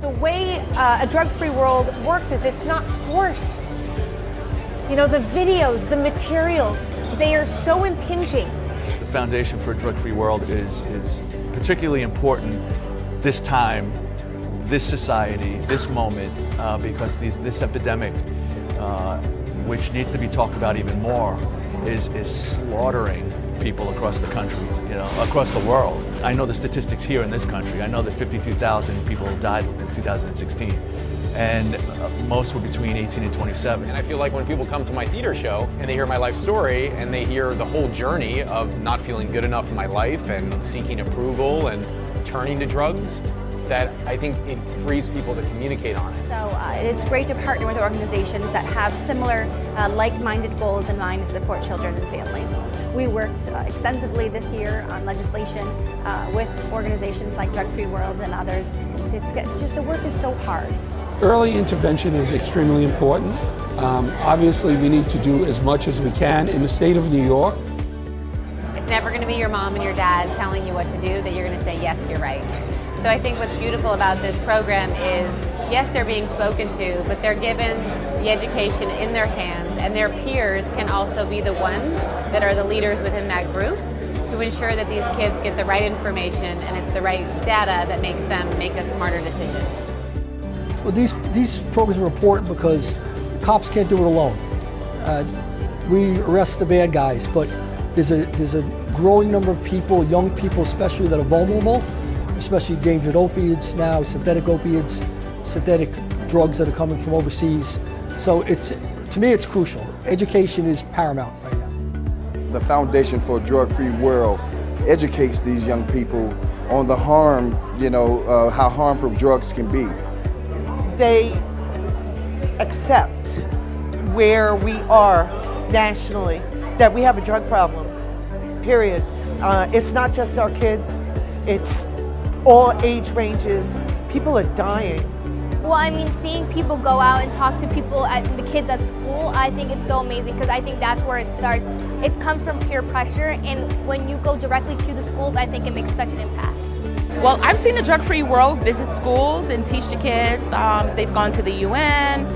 The way a drug-free world works is it's not forced. You know, the videos, the materials, they are so impinging. The Foundation for a Drug-Free World is particularly important this time, this society, this moment, because this epidemic, which needs to be talked about even more, is slaughtering people across the country, you know, across the world. I know the statistics here in this country. I know that 52,000 people died in 2016, and most were between 18 and 27. And I feel like when people come to my theater show and they hear my life story and they hear the whole journey of not feeling good enough in my life and seeking approval and turning to drugs, that I think it frees people to communicate on it. So it's great to partner with organizations that have similar like-minded goals in mind to support children and families. We worked extensively this year on legislation with organizations like Drug-Free World and others. It's just the work is so hard. Early intervention is extremely important. Obviously, we need to do as much as we can in the state of New York. It's never going to be your mom and your dad telling you what to do that you're going to say, yes, you're right. So I think what's beautiful about this program is, yes, they're being spoken to, but they're given the education in their hands, and their peers can also be the ones that are the leaders within that group to ensure that these kids get the right information and it's the right data that makes them make a smarter decision. Well, these programs are important because cops can't do it alone. We arrest the bad guys, but there's a growing number of people, young people especially, that are vulnerable, especially dangerous opiates now, synthetic opiates, synthetic drugs that are coming from overseas. So to me, it's crucial. Education is paramount right now. The Foundation for a Drug-Free World educates these young people on the harm, how harmful drugs can be. They accept where we are nationally, that we have a drug problem, period. It's not just our kids, it's all age ranges. People are dying. Well, I mean, seeing people go out and talk to people, the kids at school, I think it's so amazing because I think that's where it starts. It comes from peer pressure, and when you go directly to the schools, I think it makes such an impact. Well, I've seen the Drug-Free World visit schools and teach the kids. They've gone to the UN.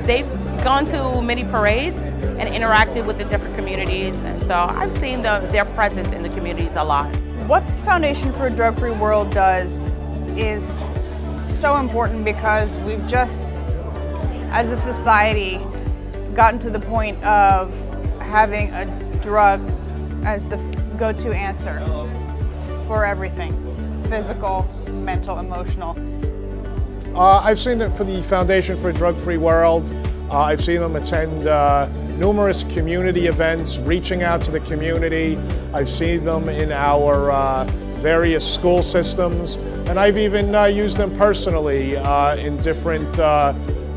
They've gone to many parades and interacted with the different communities. And so I've seen their presence in the communities a lot. What the Foundation for a Drug-Free World does is so important because we've just, as a society, gotten to the point of having a drug as the go-to answer for everything, physical, mental, emotional. I've seen it for the Foundation for a Drug-Free World. I've seen them attend numerous community events, reaching out to the community. I've seen them in our various school systems, and I've even used them personally in different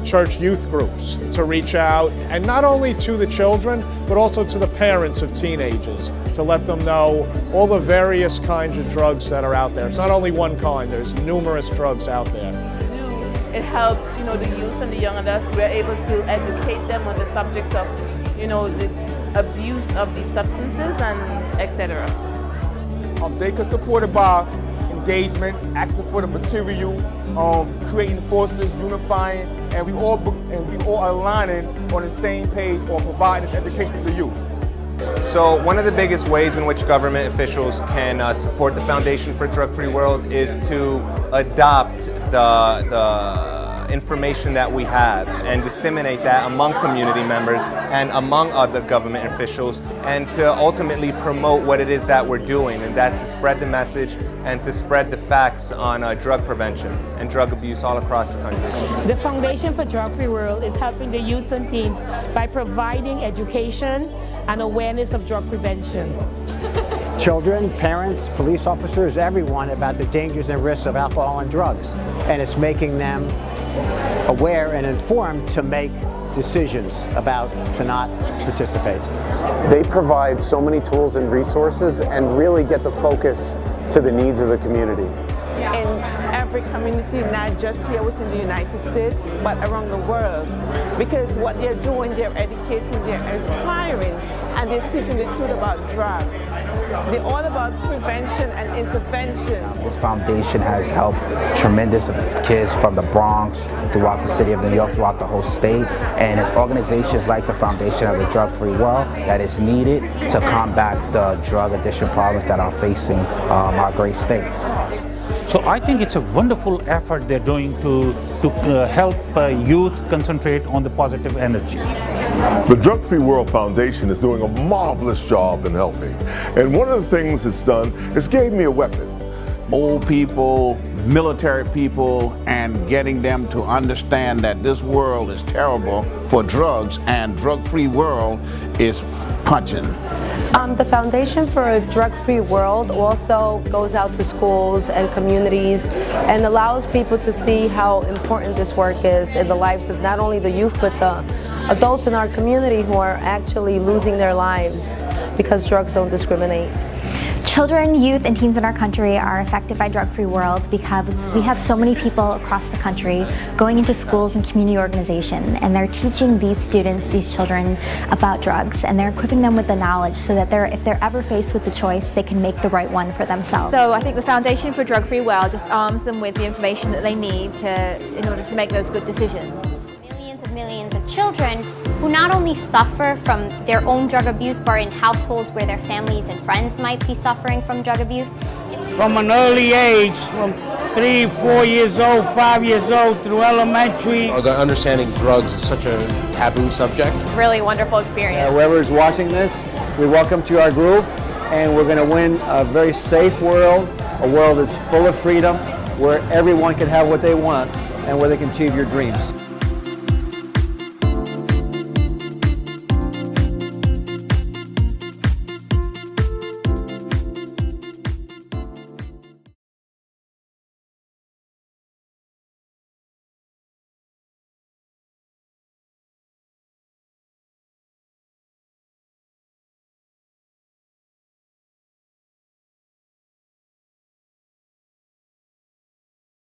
church youth groups to reach out, and not only to the children, but also to the parents of teenagers, to let them know all the various kinds of drugs that are out there. It's not only one kind, there's numerous drugs out there. It helps, the youth and the young adults. We're able to educate them on the subjects of, the abuse of these substances and etc. They can support it by engagement, asking for the material, creating forces, unifying, and we all aligning on the same page or providing this education to the youth. So one of the biggest ways in which government officials can support the Foundation for a Drug-Free World is to adopt the information that we have and disseminate that among community members and among other government officials, and to ultimately promote what it is that we're doing, and that's to spread the message and to spread the facts on drug prevention and drug abuse all across the country. The Foundation for Drug-Free World is helping the youth and teens by providing education and awareness of drug prevention. Children, parents, police officers, everyone about the dangers and risks of alcohol and drugs. And it's making them aware and informed to make decisions about to not participate. They provide so many tools and resources and really get the focus to the needs of the community. In every community, not just here within the United States, but around the world. Because what they're doing, they're educating, they're inspiring, and they're teaching the truth about drugs. They're all about prevention and intervention. This foundation has helped tremendous kids from the Bronx, throughout the city of New York, throughout the whole state, and it's organizations like the Foundation of the Drug-Free World that is needed to combat the drug addiction problems that are facing our great state. So I think it's a wonderful effort they're doing to help youth concentrate on the positive energy. The Drug-Free World Foundation is doing a marvelous job in helping. And one of the things it's done is gave me a weapon. Old people, military people, and getting them to understand that this world is terrible for drugs and Drug-Free World is punching. The Foundation for a Drug-Free World also goes out to schools and communities and allows people to see how important this work is in the lives of not only the youth but the adults in our community who are actually losing their lives because drugs don't discriminate. Children, youth, and teens in our country are affected by Drug-Free World because we have so many people across the country going into schools and community organizations, and they're teaching these students, these children, about drugs, and they're equipping them with the knowledge so that if they're ever faced with the choice, they can make the right one for themselves. So I think the Foundation for Drug-Free World just arms them with the information that they need in order to make those good decisions. Millions of children who not only suffer from their own drug abuse, but are in households where their families and friends might be suffering from drug abuse. From an early age, from 3, 4 years old, 5 years old, through elementary. The understanding drugs is such a taboo subject. Really wonderful experience. Whoever is watching this, we welcome to our group, and we're going to win a very safe world, a world that's full of freedom, where everyone can have what they want and where they can achieve your dreams.